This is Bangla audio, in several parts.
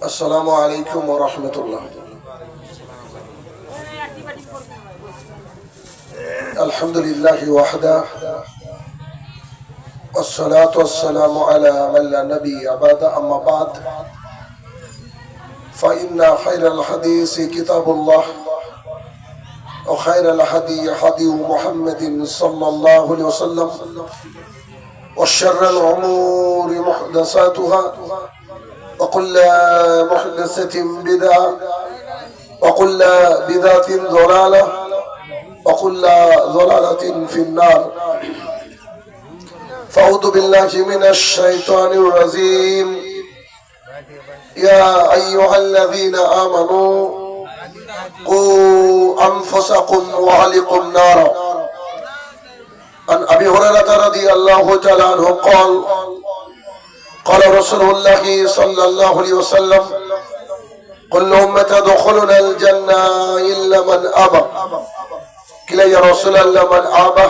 السلام عليكم ورحمة الله. الحمد لله وحده والصلاة والسلام على من لا نبي بعد. أما بعد فإن خير الحديث كتاب الله وخير الهدي هدي محمد صلى الله عليه وسلم وشر الأمور محدثاتها وكل محدثة بدعة وكل بدعة ضلالة وكل ضلالة في النار. فأعوذ بالله من الشيطان الرجيم. يا أيها الذين آمنوا قوا أنفسكم وأهلكم نارا. عن أبي هريرة رضي الله تعالى عنه قال قال رسول الله صلى الله عليه وسلم كل أمة تدخلون الجنة إلا من أبى. قيل يا رسول الله من أبى؟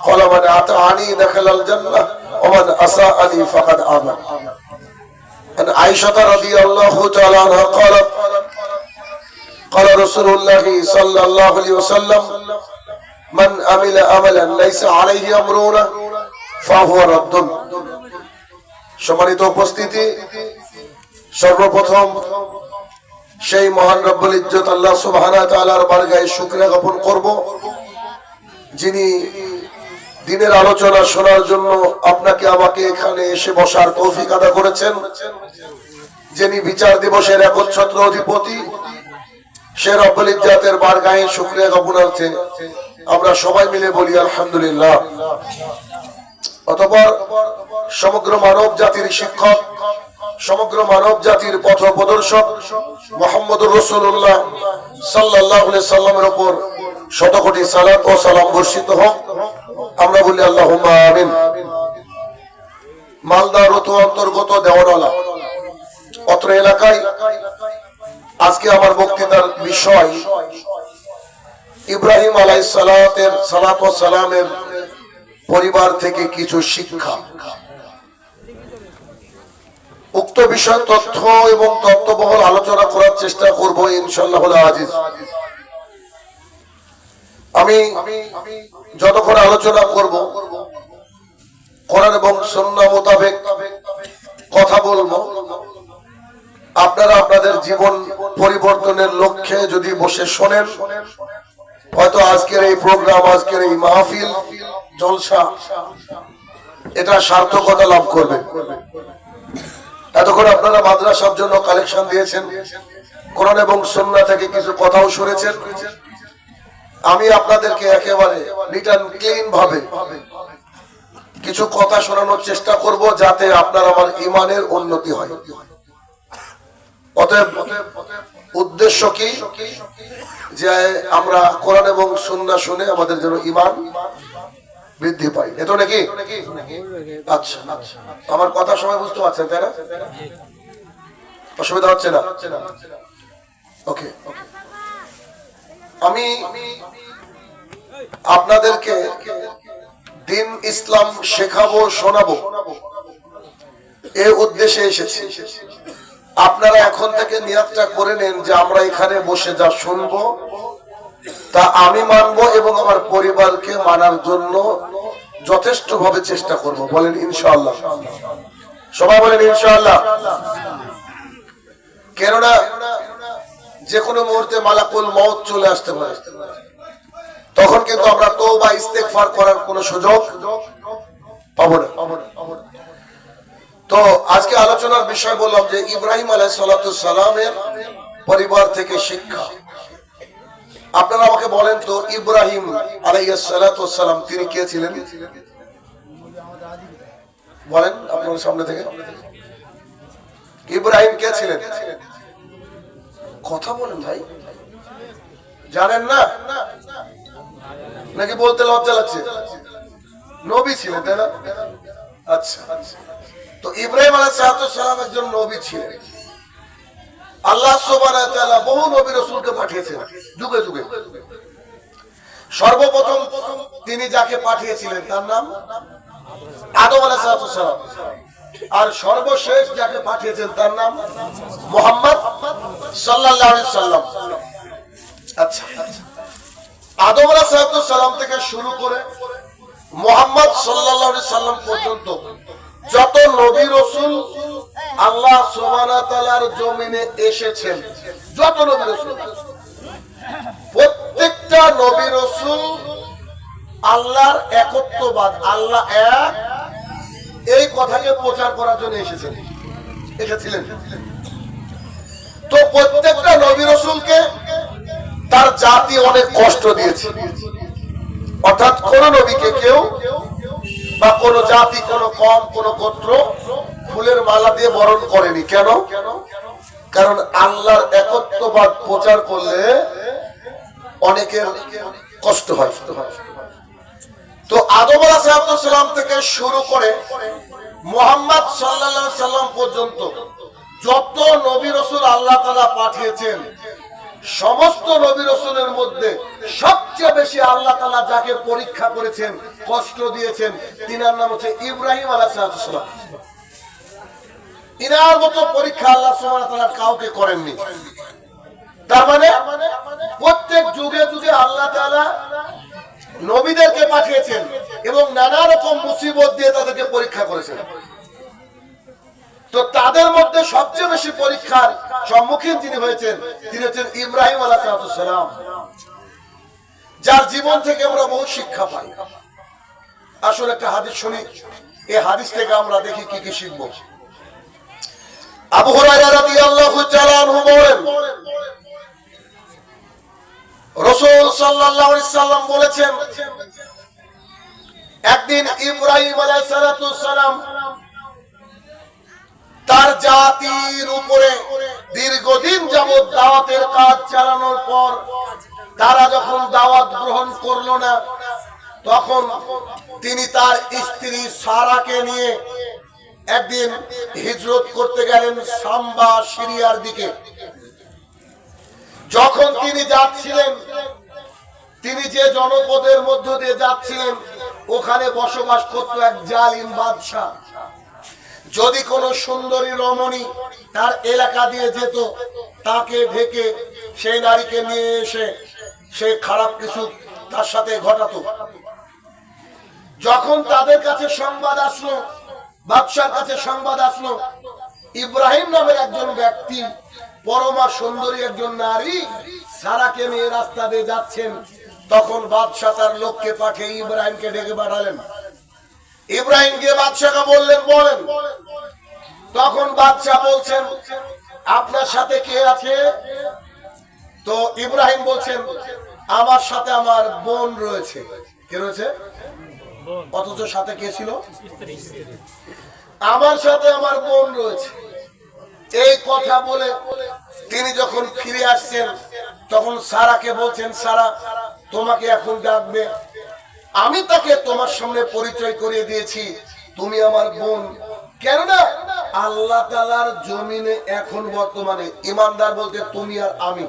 قال من أطاعني دخل الجنة ومن أساءني فقد أبى. عن عائشة رضي الله تعالى عنها قالت قال رسول الله صلى الله عليه وسلم من عمل عملا ليس عليه أمرنا فهو رد. সম্মানিত উপস্থিতি, সর্বপ্রথম সেই মহান রব্বুল ইজ্জত আল্লাহ সুবহানাহু ওয়া তাআলার বারগাহে শুকরিয়া জ্ঞাপন করব, যিনি দিনের আলোচনা শোনার জন্য আপনাকে আমাকে এখানে এসে বসার তৌফিক আদা করেছেন, যিনি বিচার দিবসের একচ্ছত্র অধিপতি, সে রব্বুল ইজ্জতের বারগাহে শুকরিয়া জ্ঞাপনার্থে আমরা সবাই মিলে বলি আলহামদুলিল্লাহ। অতঃপর সমগ্র মানব জাতির শিক্ষক, সমগ্র মানব জাতির পথ প্রদর্শক মুহাম্মদুর রাসূলুল্লাহ সাল্লাল্লাহু আলাইহি সাল্লামের উপর শত কোটি সালাত ও সালাম বর্ষিত হোক। আমরা বলি আল্লাহুম্মা আমিন। মালদা রতু অন্তর্গত দেওয়ানওয়ালা অত্র এলাকায় আজকে আমার বক্তৃতার বিষয় ইব্রাহিম আলাইহিস সালাত ও সালামের পরিবার থেকে কিছু শিক্ষা। উক্ত বিষয় তথ্য এবং তত্ত্ববহুল আলোচনা করার চেষ্টা করব ইনশাআল্লাহ আজিজ। আমি যতক্ষণ আলোচনা করব কোরআন এবং সুন্নাহ মোতাবেক কথা বলবো। আপনারা আপনাদের জীবন পরিবর্তনের লক্ষ্যে যদি বসে শোনেন, হয়তো আজকের এই প্রোগ্রাম, আজকের এই মাহফিল, জলসা, এটা সার্থকতা লাভ করবে। এতক্ষণ আপনারা মাদ্রাসার জন্য কালেকশন দিয়েছেন, কোরআন এবং সুন্নাহ থেকে কিছু কথাও শুনেছেন। আমি আপনাদেরকে একেবারে নিট অ্যান্ড ক্লিন ভাবে কিছু কথা শোনানোর চেষ্টা করব, যাতে আপনার আমার ঈমানের উন্নতি হয়। অতএব উদ্দেশ্য কি, যে আমরা কোরআন এবং সুন্নাহ শুনে আমাদের যেন ঈমান বৃদ্ধি পাই। এতো নাকি? আচ্ছা, আমার কথা সবাই বুঝতে পারছেন তাই না? অসুবিধা হচ্ছে না? ওকে। আমি আপনাদেরকে দিন ইসলাম শেখাবো, শোনাবো, এই উদ্দেশ্যে এসেছি। আপনারা এখন থেকে নিয়তটা করে নেন যে আমরা এখানে বসে যা শুনবো তা আমি মানবো এবং আমার পরিবারকে মানার জন্য যথেষ্ট ভাবে চেষ্টা করব। বলেন ইনশাআল্লাহ। সবাই বলেন ইনশাআল্লাহ। কেননা যে কোনো মুহূর্তে মালাকুল মউত চলে আসতে পারে, তখন কিন্তু আমরা তওবা ইস্তেগফার করার কোনো সুযোগ পাবো না। তো আজকে আলোচনার বিষয় বললাম যে ইব্রাহিম আলাইহিস সালামের পরিবার থেকে শিক্ষা। আপনারা আমাকে বলেন তো, ইব্রাহিম আলাইহিস সালাম তিনি কে ছিলেন? বলেন আপনার সামনে থেকে, ইব্রাহিম কে ছিলেন? কথা বলেন ভাই, জানেন না নাকি? বলতে লজ্জা লাগছে। নবী ছিলেন তাই না? আচ্ছা, তো ইব্রাহিম আলাইহিস সালাম একজন নবী ছিলেন। আল্লাহ সুবহানাহু ওয়া তাআলা বহু নবী রাসূলকে পাঠিয়েছেন যুগে যুগে। তিনি যাকে পাঠিয়েছিলেন তার নাম আদম আলাইহিস সালাম। আর সর্বশেষ যাকে পাঠিয়েছেন তার নাম মুহাম্মদ সাল্লাল্লাহু আলাইহি সাল্লাম। আচ্ছা, আদম আলাইহিস সালাম থেকে শুরু করে মুহাম্মদ সাল্লাল্লাহু আলাইহি সাল্লাম পর্যন্ত যত নবী রাসূল আল্লাহ সুবহানাহু ওয়া তাআলার জমিনে এসেছেন, যত নবী রাসূল, প্রত্যেকটা নবী রাসূল আল্লাহর একত্ববাদ, আল্লাহ এক, এই কথাকে প্রচার করার জন্য এসেছিলেন। তো প্রত্যেকটা নবী রাসূলকে তার জাতি অনেক কষ্ট দিয়েছে, অর্থাৎ কোন নবীকে কেউ বা কোন জাতি, কোন কম, কোন গোত্র ফুলের মালা দিয়ে বরণ করেনি। কেন? কারণ আল্লাহর একত্ববাদ প্রচার করলে অনেকের কষ্ট হয়। তো আদম আলাইহিস সালাম থেকে শুরু করে মুহাম্মদ সাল্লাল্লাহু আলাইহি সাল্লাম পর্যন্ত যত নবী রাসূল আল্লাহ তাআলা পাঠিয়েছেন, সমস্ত নবী রাসূলের মধ্যে সবচেয়ে বেশি আল্লাহ তাআলা যাকে পরীক্ষা করেছেন, কষ্ট দিয়েছেন, তিনার নাম হচ্ছে ইব্রাহিম আলাইহিস সালাম। ইনার মতো পরীক্ষা আল্লাহ সুবহানাহু ওয়া তাআলা কাউকে করেননি। তার মানে প্রত্যেক যুগে যুগে আল্লাহ তাআলা নবীদেরকে পাঠিয়েছেন এবং নানা রকম মুসিবত দিয়ে তাদেরকে পরীক্ষা করেছেন। তো তাদের মধ্যে সবচেয়ে বেশি পরীক্ষার সম্মুখীন যিনি হয়েছেন, তিনি হচ্ছেন ইব্রাহিম আলাইহিস সালাম, যার জীবন থেকে আমরা বহু শিক্ষা পাই। আসলে একটা হাদিস শুনি, এই হাদিস থেকে আমরা দেখি কি কি শিখব। আবু হুরায়রা রাদিয়াল্লাহু তাআলা আনহু বলেন, রাসূল সাল্লাল্লাহু আলাইহি সাল্লাম বলেছেন, একদিন ইব্রাহিম আলাইহিস সালাম তার জাতির উপরে দীর্ঘদিন যাবত দাওয়াতের কাজ চালানোর পর তারা যখন দাওয়াত গ্রহণ করলো না, তখন তিনি তার স্ত্রী সারাকে নিয়ে একদিন হিজরত করতে গেলেন শাম্বা সিরিয়ার দিকে। যখন তিনি যাচ্ছিলেন, তিনি যে জনপদের মধ্য দিয়ে যাচ্ছিলেন, ওখানে বসবাস করত এক জালিম বাদশা। যদি কোনো সুন্দরী রমণী তার এলাকা দিয়ে যেত, তাকে ঢেকে সেই নারীকে নিয়ে এসে সে খারাপ কিছু তার সাথে ঘটাতো। যখন তাদের কাছে সংবাদ আসলো, বাদশার কাছে সংবাদ আসলো, ইব্রাহিম নামের একজন ব্যক্তি, পরমা সুন্দরী একজন নারী সারাকে নিয়ে রাস্তা দিয়ে যাচ্ছেন, তখন বাদশা তার লোককে পাঠিয়ে ইব্রাহিমকে ডেকে পাঠালেন। ইব্রাহিম গিয়ে বাদশাকে বললেন, বলেন। তখন বাদশা বলছেন, আপনার সাথে কে আছে? তো ইব্রাহিম বলছেন, আমার সাথে আমার বোন রয়েছে। কে রয়েছে? অথচ সাথে কে ছিল? আমার সাথে আমার বোন রয়েছে। এই কথা বলে তিনি যখন ফিরে আসছেন, তখন সারাকে বলছেন, সারা তোমাকে এখন ডাকবে, আমি তাকে তোমার সামনে পরিচয় করিয়ে দিয়েছি, তুমি আমার বোন। কেননা আল্লাহ তাআলার জমিনে এখন বর্তমানে ইমানদার বলতে তুমি আর আমি,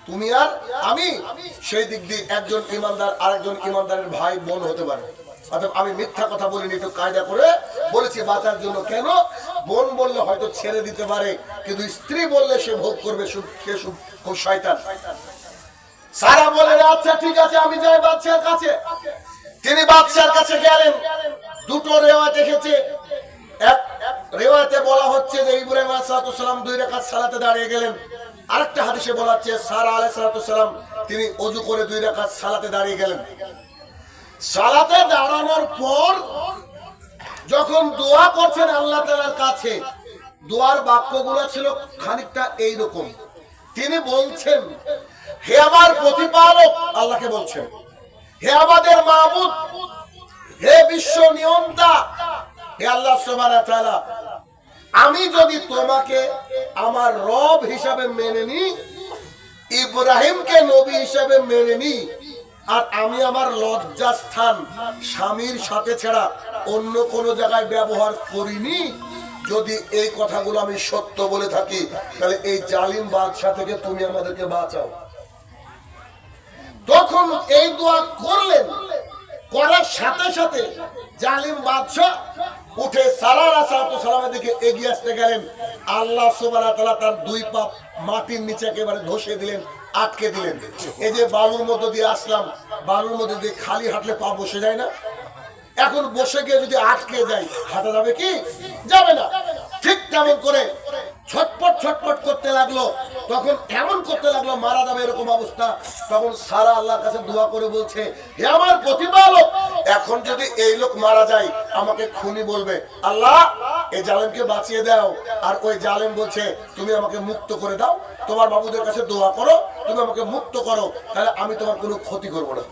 তুমি আর আমি। সেই দিক দিয়ে একজন ইমানদার আরেকজন ইমানদারের ভাই বোন হতে পারে। অর্থাৎ আমি মিথ্যা কথা বলিনি, একটু কায়দা করে বলেছি বাঁচার জন্য। কেন? বোন বললে হয়তো ছেড়ে দিতে পারে, কিন্তু স্ত্রী বললে সে ভোগ করবে, সে খুব শয়তান। সারা বলেন, আচ্ছা ঠিক আছে, আমি যাই বাদশার কাছে। তিনি বাদশার কাছে গেলেন। দুটো রেওয়ায়েত এসেছে। এক রেওয়ায়েতে বলা হচ্ছে যে ইব্রাহিম আলাইহিস সালাম 2 রাকাত সালাতে দাঁড়িয়ে গেলেন। আরেকটা হাদিসে বলা হচ্ছে সারা আলাইহিস সালাম তিনি ওযু করে 2 রাকাত সালাতে দাঁড়িয়ে গেলেন। সালাতে দাঁড়ানোর পর যখন দোয়া করছেন আল্লাহ তাআলার কাছে, দোয়ার বাক্যগুলো ছিল খানিকটা এইরকম। তিনি বলছেন, হে আমার প্রতিপালক, আল্লাহকে বলছেন, হে আমাদের মাবুদ, হে বিশ্ব নিয়ন্তা, হে আল্লাহ সুবহানাহু ওয়া তাআলা, আমি যদি তোমাকে আমার রব হিসাবে মেনে নিই, ইব্রাহিমকে নবী হিসাবে মেনে নিই, আর আমি আমার লজ্জাস্থান স্বামীর সাথে ছাড়া অন্য কোনো জায়গায় ব্যবহার করিনি, যদি এই কথাগুলো আমি সত্য বলে থাকি, তাহলে এই জালিম বাদশা থেকে তুমি আমাদেরকে বাঁচাও। তখন এই দোয়া করলেন, করার সাথে সাথে জালিম বাদশা উঠে সারা সালামের দিকে এগিয়ে আসতে গেলেন, আল্লাহ সুবহানাহু ওয়া তাআলা তার দুই পা মাটির নিচে একেবারে ধসে দিলেন, আটকে দিলেন। এই যে বালুর মধ্যে দিয়ে আসলাম, বালুর মধ্যে দিয়ে খালি হাঁটলে পা বসে যায় না? এখন বসে গিয়ে যদি আটকে যাই, হাঁটা যাবে কি? যাবে না। ঠিক তেমন করে ছটপট ছটপট করতে লাগলো, তখন এমন করতে লাগলো মারা যাবে এরকম অবস্থা। তখন সারা আল্লাহর কাছে দোয়া করে বলছে, হে আমার প্রতিপালক, এখন যদি এই লোক মারা যায় আমাকে খুনি বলবে, আল্লাহ এই জালেমকে বাঁচিয়ে দাও। আর ওই জালেম বলছে, তুমি আমাকে মুক্ত করে দাও, তোমার বাবুদের কাছে দোয়া করো, তুমি আমাকে মুক্ত করো, তাহলে আমি তোমার কোনো ক্ষতি করবো না।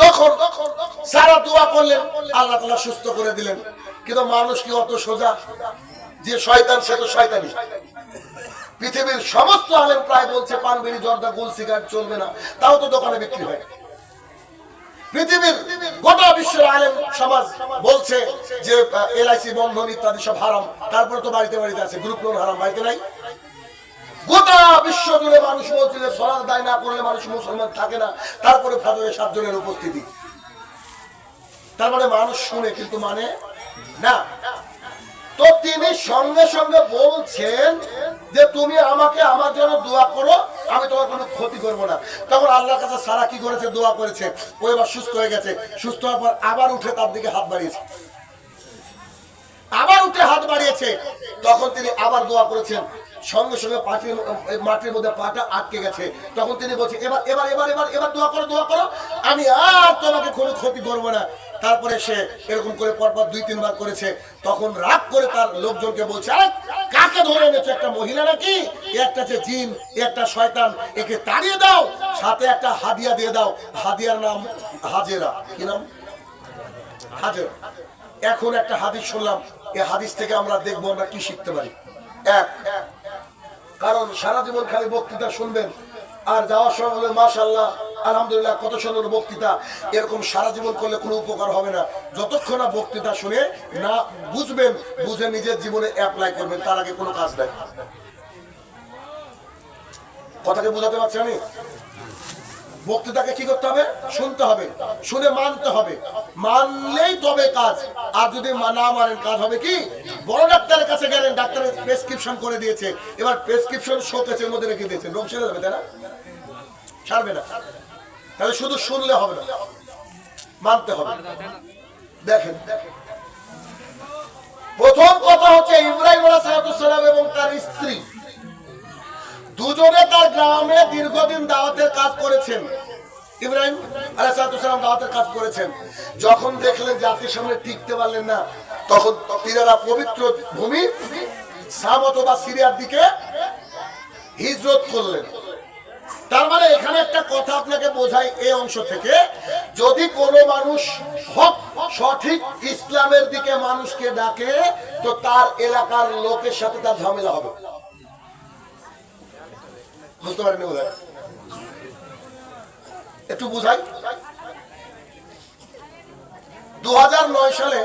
তখন সারা দোয়া করলেন, আল্লাহ তাআলা সুস্থ করে দিলেন। কিন্তু মানুষ কি অত সোজা? যে শয়তান সে তো শয়তানি। পৃথিবীর সমস্ত আলেম প্রায় বলছে পান বিড়ি জর্দা গোল সিগারেট চলবে না, তাও তো দোকানে বিক্রি হয়। পৃথিবীর গোটা বিশ্বের আলেম সমাজ বলছে যে এলআইসি বন্ধন ইত্যাদি সব হারাম, তারপরে তো বাড়িতে বাড়িতে আছে গ্রুপ লোন হারাম, বাড়িতে নাই। গোটা বিশ্ব জুড়ে মানুষ বলছে যে সালাত আদায় না করলে মানুষ মুসলমান থাকে না, তারপরে ফজরে 7 জনের উপস্থিতি। তার মানে মানুষ শুনে কিন্তু মানে না। তো তিনি সঙ্গে সঙ্গে বলছেন যে তুমি আমাকে আমার জন্য দোয়া করো, আমি তোমার কোনো ক্ষতি করবো না। তখন আল্লাহর কাছে সারা কি করেছে? দোয়া করেছে। ও এবার সুস্থ হয়ে গেছে। সুস্থ হওয়ার পর আবার উঠে তার দিকে হাত বাড়িয়েছে, আবার উঠে হাত বাড়িয়েছে। তখন তিনি আবার দোয়া করেছেন, সঙ্গে সঙ্গে মাটির মধ্যে পাটা আটকে গেছে। তখন তিনি বলছেন, এবার এবার এবার এবার এবার দোয়া করো, দোয়া করো, আমি আর তোমাকে কোনো ক্ষতি করবো না। তারপরে সে এরকম করে পরপর 2-3 বার করেছে। তখন রাগ করে তার লোকজনকে বলছে, আরে কাকে ধরে এনেছো? একটা মহিলা নাকি? একটা যে জিন, একটা শয়তান, একে তাড়িয়ে দাও, সাথে একটা হাদিয়া দিয়ে দাও। হাদিয়ার নাম হাজেরা। কি নাম? হাজেরা। এখন একটা হাদিস শুনলাম, এই হাদিস থেকে আমরা দেখবো আমরা কি শিখতে পারি। এক, কারণ সারা জীবন খালি বক্তৃতা শুনবেন আর যাওয়ার সময় বলবেন মাশাআল্লাহ আলহামদুলিল্লাহ কত সুন্দর বক্তৃতা, এরকম সারা জীবন করলে কোনো উপকার হবে না। যতক্ষণ না বক্তৃতা শুনে না বুঝবেন, বুঝে নিজের জীবনে অ্যাপ্লাই করবেন, তার আগে কোনো কাজ নাই। কথাকে বোঝাতে পারছি আমি? বক্তৃতাকে কি করতে হবে? শুনতে হবে, শুনে মানতে হবে, মানলেই তবে কাজ। আর যদি না মানেন, কাজ হবে কি? বড় ডাক্তারের কাছে গেলেন, ডাক্তারের প্রেসক্রিপশন করে দিয়েছে, এবার প্রেসক্রিপশন শোকেসের মধ্যে রেখে দিয়েছে, রোগ সেরে যাবে, তাই না? সারবে না। তাহলে শুধু শুনলে হবে না, মানতে হবে। দেখেন, প্রথম কথা হচ্ছে ইব্রাহিম আলাইহিস সালাম এবং তার স্ত্রী দুজনে তার গ্রামে দীর্ঘদিন দাওয়াতের কাজ করেছেন। ইব্রাহিম আলাইহিস সালাম দাওয়াতের কাজ করেছেন। যখন দেখলেন জাতির সামনে টিকতে পারলেন না, তখন তিনারা পবিত্র ভূমি শাম অথবা সিরিয়ার দিকে হিজরত করলেন। তার মানে এখানে একটা কথা আপনাকে বোঝাই এই অংশ থেকে, যদি কোনো মানুষ হক সঠিক ইসলামের দিকে মানুষকে ডাকে, তো তার এলাকার লোকের সাথে তার ঝামেলা হবে। বুঝতে পারেন? একটু বুঝাই। 2009 সালে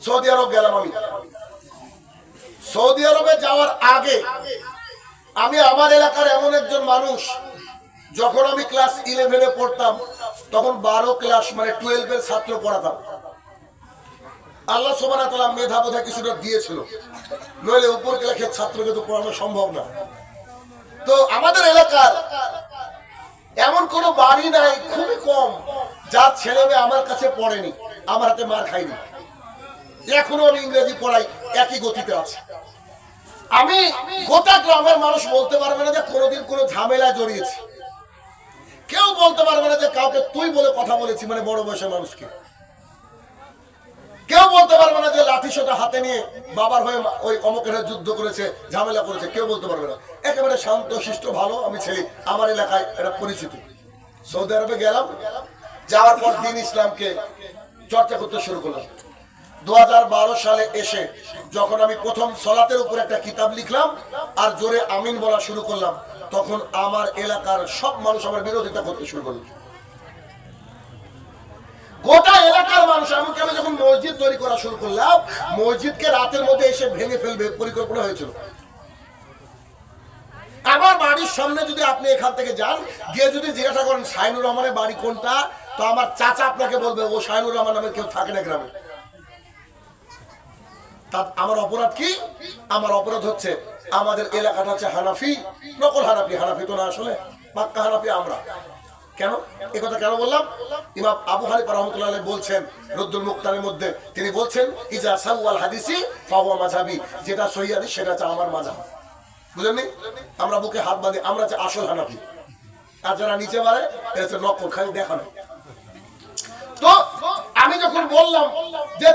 সৌদি আরব গেলাম। আমি সৌদি আরবে যাওয়ার আগে আমি আমার এলাকার এমন একজন মানুষ, যখন আমি ক্লাস 11-এ পড়তাম, তখন 12 ক্লাস মানে 12-এর ছাত্র পড়াতাম। আল্লাহ সুবহানাহু ওয়া তাআলা মেধা বোধহয় কিছুটা দিয়েছিল, নইলে উপর ক্লাসের ছাত্রকে তো পড়ানো সম্ভব না। তো আমাদের এলাকার এমন কোনো বাড়ি নাই, খুবই কম, যার ছেলে মেয়ে আমার কাছে পড়েনি, আমার হাতে মার খাইনি। এখনো আমি ইংরেজি পড়াই, একই গতিতে আছে। আমি গোটা গ্রামের মানুষ বলতে পারবে না যে কোনোদিন কোনো ঝামেলা জড়িয়েছি। কেউ বলতে পারবে না যে কাউকে তুই বলে কথা বলেছি, মানে বড় বয়সের মানুষকে। কেউ বলতে পারবে না যে লাঠি সোটা হাতে নিয়ে বাবার হয়ে ওই অমকের যুদ্ধ করেছে, ঝামেলা করেছে, কেউ বলতে পারবে না। একেবারে শান্ত শিষ্ট ভালো আমি ছেলে, আমার এলাকায় এটা পরিচিত। সৌদি আরবে গেলাম, যাওয়ার পর দিন ইসলামকে চর্চা করতে শুরু করলাম। 2012 সালে এসে যখন আমি প্রথম সলাতের উপর একটা কিতাব লিখলাম আর জোরে আমিন বলা শুরু করলাম, তখন আমার এলাকার সব মানুষ আমার বিরোধিতা করতে শুরু করলো। গোটা এলাকার মানুষ, এমনকি আমি যখন মসজিদ তৈরি করা শুরু করলাম, মসজিদকে রাতের মধ্যে এসে ভেঙে ফেলবে পরিকল্পনা হয়েছিল। আমার বাড়ির সামনে যদি আপনি এখান থেকে যান, গিয়ে যদি জিজ্ঞাসা করেন শাহিনুর রহমানের বাড়ি কোনটা, তো আমার চাচা আপনাকে বলবে ও শাহিনুর রহমান নামে কেউ থাকে না গ্রামে। আমার অপরাধ কি? আমার অপরাধ হচ্ছে আমাদের এলাকাটা হচ্ছে হানাফি, নকল হানাফি, হানাফি তো না আসলে, পাক্কা হানাফি আমরা। কেন এই কথা কেন বললাম? ইমাম আবু হানিফা রাহমাতুল্লাহ আলাইহি বলছেন রদ্দুল মুক্তারের মধ্যে, তিনি বলছেন ইজা সাওয়াল হাদিসি ফাহুয়া মাযহাবি, যেটা সহিহ হাদিস সেটা হচ্ছে আমার মাযহাব। বুঝলেননি? আমরা বুকে হাত বাঁধি, আমরা হচ্ছে আসল হানাফি, আর যারা নিচে মারে এটা হচ্ছে নকল, খালি দেখানো। তো আমি যখন বললাম যে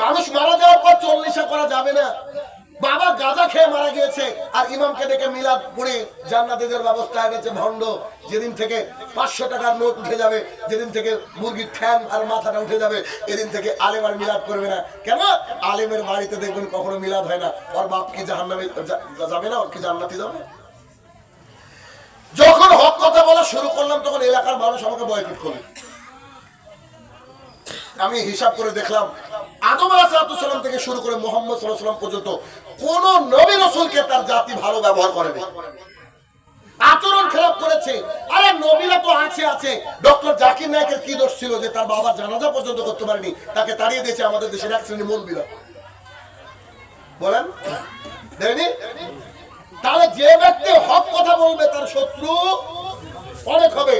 মানুষ মারা যাওয়ার পর 40 করা যাবে না, বাবা গাঁজা খেয়ে মারা গিয়েছে আর ইমামকে ডেকে মিলাদ পড়ে জান্নাতে যাওয়ার ব্যবস্থা হয়ে গেছে ভণ্ড, যেদিন থেকে 500 টাকার নোট উঠে যাবে, যেদিন থেকে মুরগির ঠ্যাং আর মাথাটা উঠে যাবে, এদিন থেকে আলেম আর মিলাদ করবে না। কেন? আলেমের বাড়িতে দেখবেন কখনো মিলাদ হয় না, ওর বাপ কি জাহান্নামে যাবে না, ওর কি জান্নাতে যাবে? যখন হক কথা বলা শুরু করলাম তখন এলাকার মানুষ আমাকে বয়কট করবে। আমি হিসাব করে দেখলাম আদম আলাইহিস সালাম থেকে শুরু করে মুহাম্মদ সাল্লাল্লাহু আলাইহি ওয়াসাল্লাম পর্যন্ত কোন নবী রাসূলকে তার জাতি ভালো ব্যবহার করেনি, আচরণ খারাপ করেছে। আরে নবীরা তো আছে। ডক্টর জাকির নায়েকের কি দোষ ছিল যে তার বাবার জানাজা পর্যন্ত করতে পারেনি? তাকে তাড়িয়ে দিয়েছে আমাদের দেশের এক শ্রেণীর মৌলবীরা। বলেন দেয়নি? তাহলে যে ব্যক্তি হক কথা বলবে তার শত্রু অনেক হবে।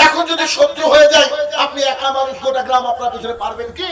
এখন যদি শত্রু হয়ে যায়, আপনি একা মানুষ, গোটা গ্রাম আপনার পিছনে পারবেন কি?